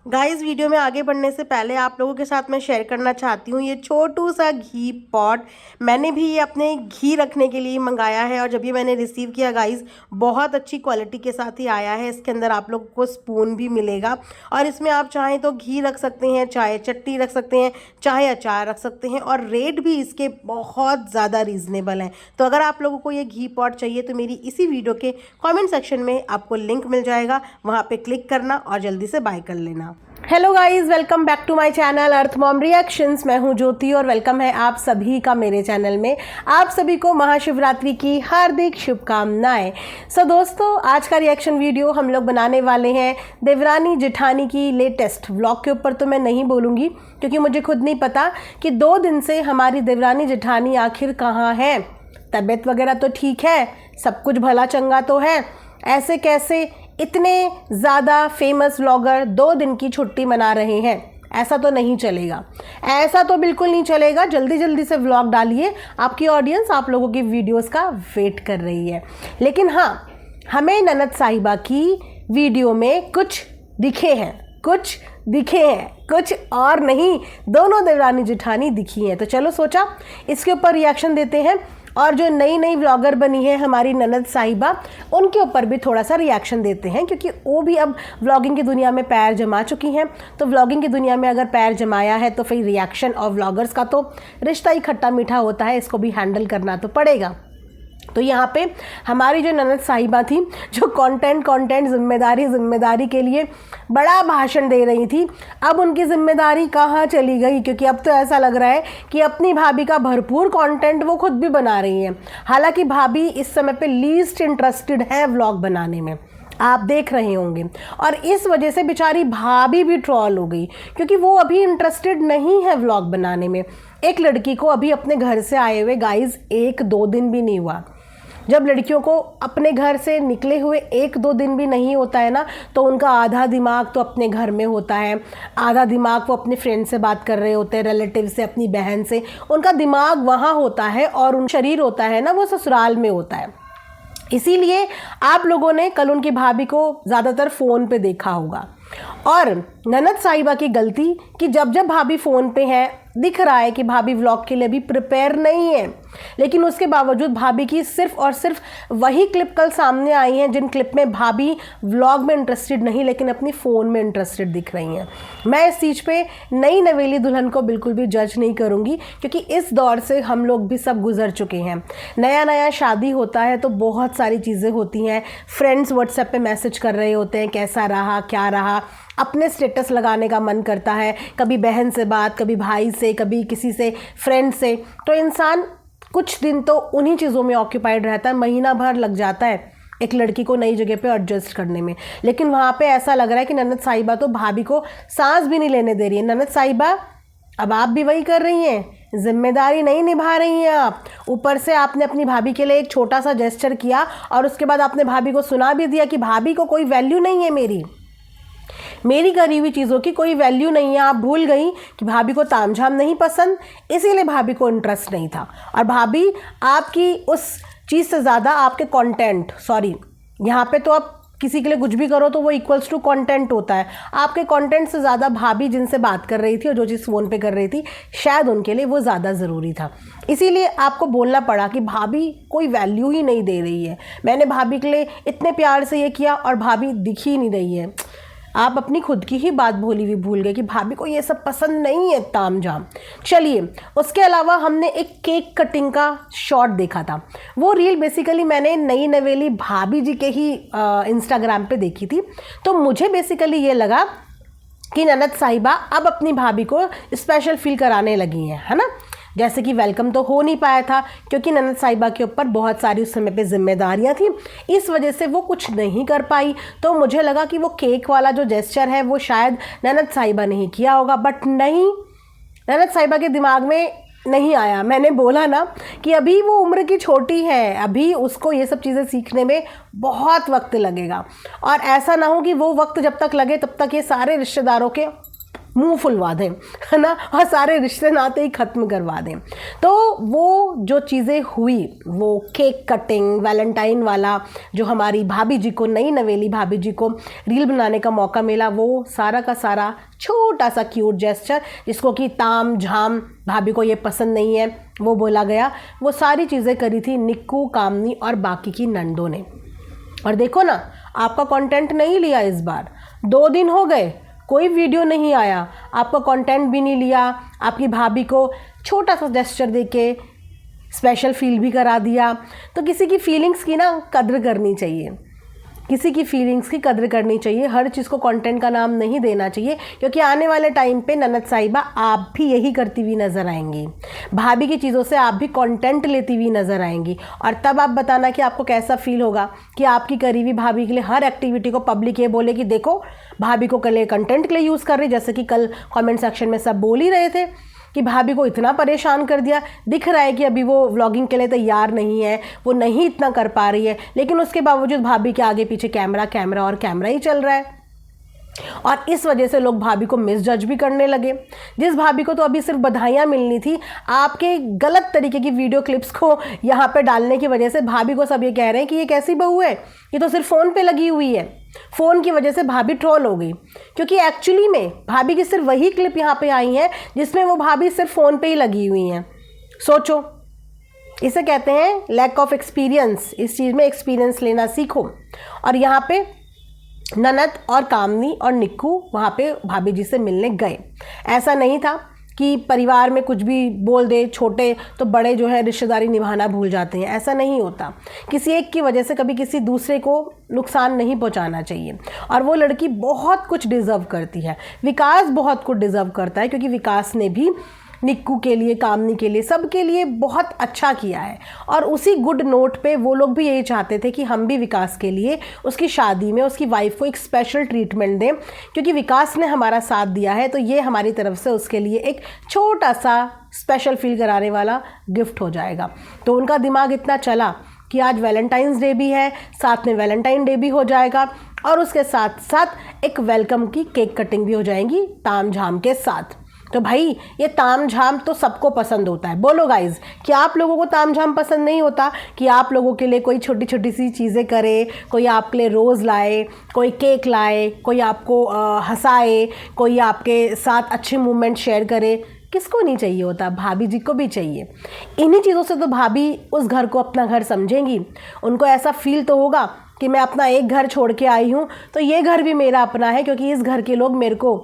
Guys video में आगे बढ़ने से पहले आप लोगों के साथ मैं शेयर करना चाहती हूँ ये छोटू सा घी पॉट। मैंने भी ये अपने घी रखने के लिए मंगाया है और जब ये मैंने रिसीव किया गाइस बहुत अच्छी क्वालिटी के साथ ही आया है। इसके अंदर आप लोगों को स्पून भी मिलेगा और इसमें आप चाहें तो घी रख सकते हैं, चाहे चटनी रख सकते हैं, चाहे अचार रख सकते हैं और रेट भी इसके बहुत ज़्यादा रीज़नेबल है। तो अगर आप लोगों को ये घी पॉट चाहिए तो मेरी इसी वीडियो के कॉमेंट सेक्शन में आपको लिंक मिल जाएगा, वहाँ पर क्लिक करना और जल्दी से बाय कर लेना। Hello guys, welcome back to my channel earth mom reactions. मैं हूं ज्योति और वेलकम है आप सभी का मेरे चैनल में। आप सभी को महाशिवरात्रि की हार्दिक शुभकामनाएं। सो दोस्तों, आज का रिएक्शन वीडियो हम लोग बनाने वाले हैं देवरानी जेठानी की लेटेस्ट व्लॉग के ऊपर। तो मैं नहीं बोलूँगी क्योंकि मुझे खुद नहीं पता कि 2 दिन से हमारी देवरानी जेठानी आखिर कहाँ है। तबीयत वगैरह तो ठीक है, सब कुछ भला चंगा तो है, ऐसे कैसे इतने ज़्यादा फेमस व्लॉगर 2 दिन की छुट्टी मना रहे हैं? ऐसा तो नहीं चलेगा, ऐसा तो बिल्कुल नहीं चलेगा। जल्दी जल्दी से व्लॉग डालिए, आपकी ऑडियंस आप लोगों की वीडियोस का वेट कर रही है। लेकिन हाँ, हमें ननद साहिबा की वीडियो में कुछ दिखे हैं, कुछ और नहीं, दोनों देवरानी जेठानी दिखी हैं। तो चलो सोचा इसके ऊपर रिएक्शन देते हैं और जो नई नई व्लॉगर बनी है हमारी ननद साहिबा, उनके ऊपर भी थोड़ा सा रिएक्शन देते हैं क्योंकि वो भी अब व्लॉगिंग की दुनिया में पैर जमा चुकी हैं। तो व्लॉगिंग की दुनिया में अगर पैर जमाया है तो फिर रिएक्शन और व्लॉगर्स का तो रिश्ता ही खट्टा मीठा होता है, इसको भी हैंडल करना तो पड़ेगा। तो यहाँ पे हमारी जो ननद साहिबा थी, जो कंटेंट जिम्मेदारी के लिए बड़ा भाषण दे रही थी, अब उनकी जिम्मेदारी कहाँ चली गई? क्योंकि अब तो ऐसा लग रहा है कि अपनी भाभी का भरपूर कंटेंट वो खुद भी बना रही हैं। हालांकि भाभी इस समय पे लीस्ट इंटरेस्टेड है व्लॉग बनाने में, आप देख रहे होंगे, और इस वजह से बेचारी भाभी भी ट्रॉल हो गई क्योंकि वो अभी इंटरेस्टेड नहीं है व्लॉग बनाने में। एक लड़की को अभी अपने घर से आए हुए गाइज 1-2 दिन भी नहीं हुआ। जब लड़कियों को अपने घर से निकले हुए 1-2 दिन भी नहीं होता है ना, तो उनका आधा दिमाग तो अपने घर में होता है, आधा दिमाग वो अपने फ्रेंड से बात कर रहे होते हैं, रिलेटिव से, अपनी बहन से, उनका दिमाग वहाँ होता है और उन शरीर होता है ना वो ससुराल में होता है। इसीलिए आप लोगों ने कल उनकी भाभी को ज़्यादातर फ़ोन पे देखा होगा। और ननद साहिबा की गलती कि जब जब भाभी फ़ोन पे है, दिख रहा है कि भाभी व्लॉग के लिए भी प्रिपेयर नहीं है, लेकिन उसके बावजूद भाभी की सिर्फ और सिर्फ वही क्लिप कल सामने आई हैं जिन क्लिप में भाभी व्लॉग में इंटरेस्टेड नहीं लेकिन अपनी फ़ोन में इंटरेस्टेड दिख रही हैं। मैं इस चीज़ पे नई नवेली दुल्हन को बिल्कुल भी जज नहीं करूँगी क्योंकि इस दौर से हम लोग भी सब गुजर चुके हैं। नया शादी होता है तो बहुत सारी चीज़ें होती हैं, फ्रेंड्स व्हाट्सएप पे मैसेज कर रहे होते हैं, कैसा रहा, क्या रहा, अपने स्टेटस लगाने का मन करता है, कभी बहन से बात, कभी भाई से, कभी किसी से, फ्रेंड से। तो इंसान कुछ दिन तो उन्हीं चीज़ों में ऑक्यूपाइड रहता है, महीना भर लग जाता है एक लड़की को नई जगह पे एडजस्ट करने में। लेकिन वहाँ पे ऐसा लग रहा है कि ननद साहिबा तो भाभी को सांस भी नहीं लेने दे रही है। ननद साहिबा, अब आप भी वही कर रही हैं, जिम्मेदारी नहीं निभा रही हैं आप। ऊपर से आपने अपनी भाभी के लिए एक छोटा सा जेस्चर किया और उसके बाद आपने भाभी को सुना भी दिया कि भाभी को कोई वैल्यू नहीं है, मेरी करी हुई चीज़ों की कोई वैल्यू नहीं है। आप भूल गई कि भाभी को तामझाम नहीं पसंद, इसीलिए भाभी को इंटरेस्ट नहीं था। और भाभी आपकी उस चीज़ से ज़्यादा आपके कंटेंट, यहाँ पे तो आप किसी के लिए कुछ भी करो तो वो इक्वल्स टू कंटेंट होता है। आपके कंटेंट से ज़्यादा भाभी जिनसे बात कर रही थी और जो चीज़ फ़ोन पे कर रही थी, शायद उनके लिए वो ज़्यादा ज़रूरी था। इसीलिए आपको बोलना पड़ा कि भाभी कोई वैल्यू ही नहीं दे रही है। मैंने भाभी के लिए इतने प्यार से ये किया और भाभी दिख ही नहीं रही है। आप अपनी खुद की ही बात भूल गए कि भाभी को ये सब पसंद नहीं है, तामझाम। चलिए, उसके अलावा हमने एक केक कटिंग का शॉट देखा था। वो रील बेसिकली मैंने नई नवेली भाभी जी के ही इंस्टाग्राम पे देखी थी। तो मुझे बेसिकली ये लगा कि ननद साहिबा अब अपनी भाभी को स्पेशल फील कराने लगी हैं, है ना। जैसे कि वेलकम तो हो नहीं पाया था क्योंकि ननद साहिबा के ऊपर बहुत सारी उस समय पे जिम्मेदारियां थी, इस वजह से वो कुछ नहीं कर पाई। तो मुझे लगा कि वो केक वाला जो जेस्चर है वो शायद ननद साहिबा ने ही किया होगा, बट नहीं, ननद साहिबा के दिमाग में नहीं आया। मैंने बोला ना कि अभी वो उम्र की छोटी है, अभी उसको ये सब चीज़ें सीखने में बहुत वक्त लगेगा और ऐसा ना हो कि वो वक्त जब तक लगे तब तक ये सारे रिश्तेदारों के मुंह फुलवा दें, है ना, और सारे रिश्ते नाते ही ख़त्म करवा दें। तो वो जो चीज़ें हुई, वो केक कटिंग, वैलेंटाइन वाला, जो हमारी भाभी जी को, नई नवेली भाभी जी को रील बनाने का मौका मिला, वो सारा का सारा छोटा सा क्यूट जेस्चर, जिसको कि ताम झाम भाभी को ये पसंद नहीं है वो बोला गया, वो सारी चीज़ें करी थी निक्कू, कामनी और बाकी की नंदों ने। और देखो ना, आपका कंटेंट नहीं लिया इस बार, 2 दिन हो गए कोई वीडियो नहीं आया, आपका कंटेंट भी नहीं लिया, आपकी भाभी को छोटा सा जेस्चर देके स्पेशल फील भी करा दिया। तो किसी की फीलिंग्स की ना कद्र करनी चाहिए, किसी की फीलिंग्स की कद्र करनी चाहिए, हर चीज़ को कंटेंट का नाम नहीं देना चाहिए, क्योंकि आने वाले टाइम पे ननद साहिबा आप भी यही करती हुई नज़र आएंगी, भाभी की चीज़ों से आप भी कंटेंट लेती हुई नज़र आएंगी। और तब आप बताना कि आपको कैसा फील होगा कि आपकी करीबी भाभी के लिए हर एक्टिविटी को पब्लिक ये बोले कि देखो भाभी को कल कंटेंट के लिए यूज़ कर रही, जैसे कि कल कॉमेंट सेक्शन में सब बोल ही रहे थे कि भाभी को इतना परेशान कर दिया, दिख रहा है कि अभी वो व्लॉगिंग के लिए तैयार नहीं है, वो नहीं इतना कर पा रही है, लेकिन उसके बावजूद भाभी के आगे पीछे कैमरा कैमरा और कैमरा ही चल रहा है। और इस वजह से लोग भाभी को मिसजज भी करने लगे। जिस भाभी को तो अभी सिर्फ बधाइयाँ मिलनी थी, आपके गलत तरीके की वीडियो क्लिप्स को यहाँ पे डालने की वजह से भाभी को सब ये कह रहे हैं कि ये कैसी बहू है, ये तो सिर्फ फ़ोन पे लगी हुई है। फ़ोन की वजह से भाभी ट्रोल हो गई, क्योंकि एक्चुअली में भाभी की सिर्फ वही क्लिप यहाँ पे आई है जिसमें वो भाभी सिर्फ फ़ोन पे ही लगी हुई हैं। सोचो, इसे कहते हैं लैक ऑफ एक्सपीरियंस। इस चीज़ में एक्सपीरियंस लेना सीखो। और यहाँ पे ननद और कामनी और निक्कू वहाँ पे भाभी जी से मिलने गए। ऐसा नहीं था कि परिवार में कुछ भी बोल दे, छोटे तो बड़े जो है रिश्तेदारी निभाना भूल जाते हैं, ऐसा नहीं होता। किसी एक की वजह से कभी किसी दूसरे को नुकसान नहीं पहुंचाना चाहिए। और वो लड़की बहुत कुछ डिज़र्व करती है, विकास बहुत कुछ डिज़र्व करता है, क्योंकि विकास ने भी निक्कू के लिए, कामनी के लिए, सबके लिए बहुत अच्छा किया है। और उसी गुड नोट पे वो लोग भी यही चाहते थे कि हम भी विकास के लिए उसकी शादी में उसकी वाइफ को एक स्पेशल ट्रीटमेंट दें, क्योंकि विकास ने हमारा साथ दिया है, तो ये हमारी तरफ से उसके लिए एक छोटा सा स्पेशल फील कराने वाला गिफ्ट हो जाएगा। तो उनका दिमाग इतना चला कि आज वैलेंटाइंस डे भी है, साथ में वैलेंटाइन डे भी हो जाएगा, और उसके साथ साथ एक वेलकम की केक कटिंग भी हो जाएगी ताम झाम के साथ। तो भाई ये ताम झाम तो सबको पसंद होता है। बोलो गाइज, क्या आप लोगों को ताम झाम पसंद नहीं होता कि आप लोगों के लिए कोई छोटी छोटी सी चीज़ें करे, कोई आपके लिए रोज़ लाए, कोई केक लाए, कोई आपको हंसाए, कोई आपके साथ अच्छे मोमेंट शेयर करे? किसको नहीं चाहिए होता? भाभी जी को भी चाहिए। इन्हीं चीज़ों से तो भाभी उस घर को अपना घर समझेंगी। उनको ऐसा फील तो होगा कि मैं अपना एक घर छोड़ के आई हूँ, तो ये घर भी मेरा अपना है, क्योंकि इस घर के लोग मेरे को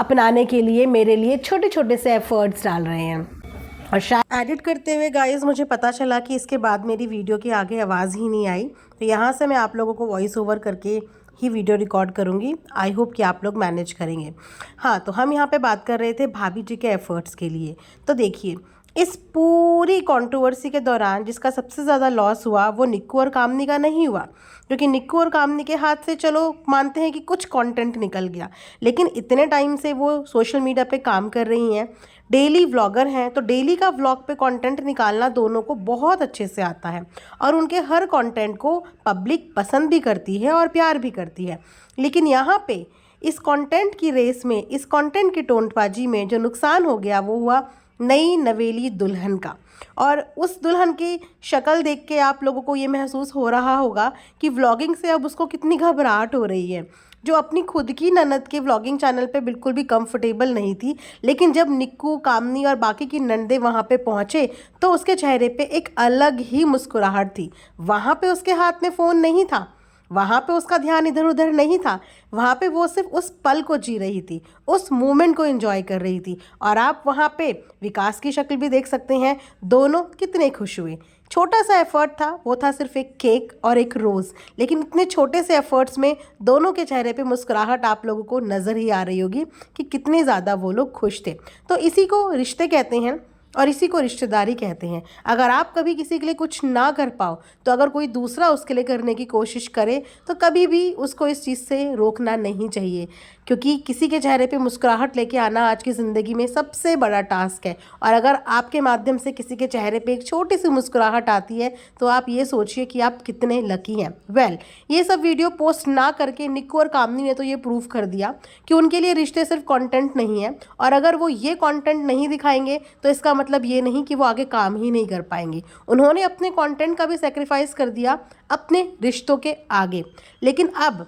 अपनाने के लिए मेरे लिए छोटे छोटे से एफर्ट्स डाल रहे हैं। और शायद एडिट करते हुए गाइस मुझे पता चला कि इसके बाद मेरी वीडियो के आगे आवाज़ ही नहीं आई, तो यहाँ से मैं आप लोगों को वॉइस ओवर करके ही वीडियो रिकॉर्ड करूँगी। आई होप कि आप लोग मैनेज करेंगे। हाँ, तो हम यहाँ पे बात कर रहे थे भाभी जी के एफ़र्ट्स के लिए। तो देखिए, इस पूरी कंट्रोवर्सी के दौरान जिसका सबसे ज़्यादा लॉस हुआ वो निक्कू और कामनी का नहीं हुआ, क्योंकि निक्कू और कामनी के हाथ से चलो मानते हैं कि कुछ कंटेंट निकल गया, लेकिन इतने टाइम से वो सोशल मीडिया पे काम कर रही हैं, डेली व्लॉगर हैं, तो डेली का व्लॉग पे कंटेंट निकालना दोनों को बहुत अच्छे से आता है, और उनके हर कंटेंट को पब्लिक पसंद भी करती है और प्यार भी करती है। लेकिन यहाँ पे इस कंटेंट की रेस में, इस कंटेंट की टोंटबाजी में जो नुकसान हो गया वो हुआ नई नवेली दुल्हन का। और उस दुल्हन की शक्ल देख के आप लोगों को ये महसूस हो रहा होगा कि व्लॉगिंग से अब उसको कितनी घबराहट हो रही है, जो अपनी खुद की ननद के व्लॉगिंग चैनल पे बिल्कुल भी कंफर्टेबल नहीं थी। लेकिन जब निक्कू, कामनी और बाकी की नंदे वहाँ पे पहुँचे तो उसके चेहरे पे एक अलग ही मुस्कुराहट थी। वहाँ पे उसके हाथ में फ़ोन नहीं था, वहाँ पे उसका ध्यान इधर उधर नहीं था, वहाँ पे वो सिर्फ उस पल को जी रही थी, उस मोमेंट को एंजॉय कर रही थी। और आप वहाँ पे विकास की शक्ल भी देख सकते हैं, दोनों कितने खुश हुए। छोटा सा एफर्ट था, वो था सिर्फ एक केक और एक रोज़, लेकिन इतने छोटे से एफर्ट्स में दोनों के चेहरे पे मुस्कुराहट आप लोगों को नज़र ही आ रही होगी कि कितने ज़्यादा वो लोग खुश थे। तो इसी को रिश्ते कहते हैं, और इसी को रिश्तेदारी कहते हैं। अगर आप कभी किसी के लिए कुछ ना कर पाओ तो अगर कोई दूसरा उसके लिए करने की कोशिश करे तो कभी भी उसको इस चीज़ से रोकना नहीं चाहिए, क्योंकि किसी के चेहरे पे मुस्कुराहट लेके आना आज की ज़िंदगी में सबसे बड़ा टास्क है। और अगर आपके माध्यम से किसी के चेहरे पे एक छोटी सी मुस्कुराहट आती है तो आप ये सोचिए कि आप कितने लकी हैं। ये सब वीडियो पोस्ट ना करके निक्कू और कामनी ने तो ये प्रूव कर दिया कि उनके लिए रिश्ते सिर्फ कंटेंट नहीं है, और अगर वो ये कंटेंट नहीं दिखाएंगे तो इसका मतलब ये नहीं कि वो आगे काम ही नहीं कर पाएंगे। उन्होंने अपने कंटेंट का भी सेक्रीफाइस कर दिया अपने रिश्तों के आगे। लेकिन अब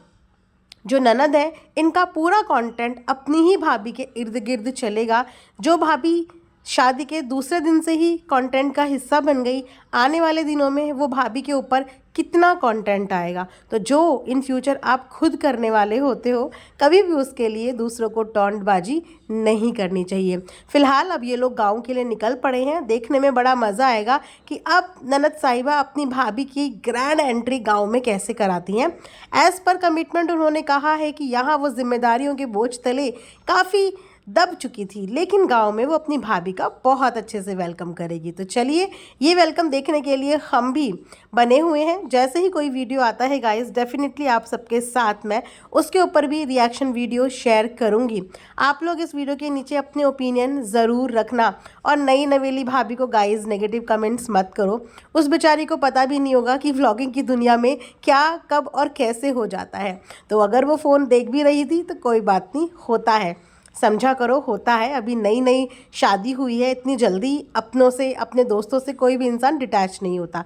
जो ननद है, इनका पूरा कंटेंट अपनी ही भाभी के इर्द गिर्द चलेगा। जो भाभी शादी के दूसरे दिन से ही कंटेंट का हिस्सा बन गई, आने वाले दिनों में वो भाभी के ऊपर कितना कंटेंट आएगा। तो जो इन फ्यूचर आप खुद करने वाले होते हो, कभी भी उसके लिए दूसरों को टॉन्टबाजी नहीं करनी चाहिए। फिलहाल अब ये लोग गांव के लिए निकल पड़े हैं। देखने में बड़ा मज़ा आएगा कि अब ननद साहिबा अपनी भाभी की ग्रैंड एंट्री गांव में कैसे कराती हैं। एज़ पर कमिटमेंट उन्होंने कहा है कि यहाँ वो जिम्मेदारियों के बोझ तले काफ़ी दब चुकी थी, लेकिन गांव में वो अपनी भाभी का बहुत अच्छे से वेलकम करेगी। तो चलिए, ये वेलकम देखने के लिए हम भी बने हुए हैं। जैसे ही कोई वीडियो आता है गाइस, डेफिनेटली आप सबके साथ मैं उसके ऊपर भी रिएक्शन वीडियो शेयर करूंगी। आप लोग इस वीडियो के नीचे अपने ओपिनियन ज़रूर रखना, और नई नवेली भाभी को गाइस नेगेटिव कमेंट्स मत करो। उस बेचारी को पता भी नहीं होगा कि व्लॉगिंग की दुनिया में क्या, कब और कैसे हो जाता है। तो अगर वो फ़ोन देख भी रही थी तो कोई बात नहीं, होता है, समझा करो, होता है। अभी नई नई शादी हुई है, इतनी जल्दी अपनों से, अपने दोस्तों से कोई भी इंसान डिटैच नहीं होता।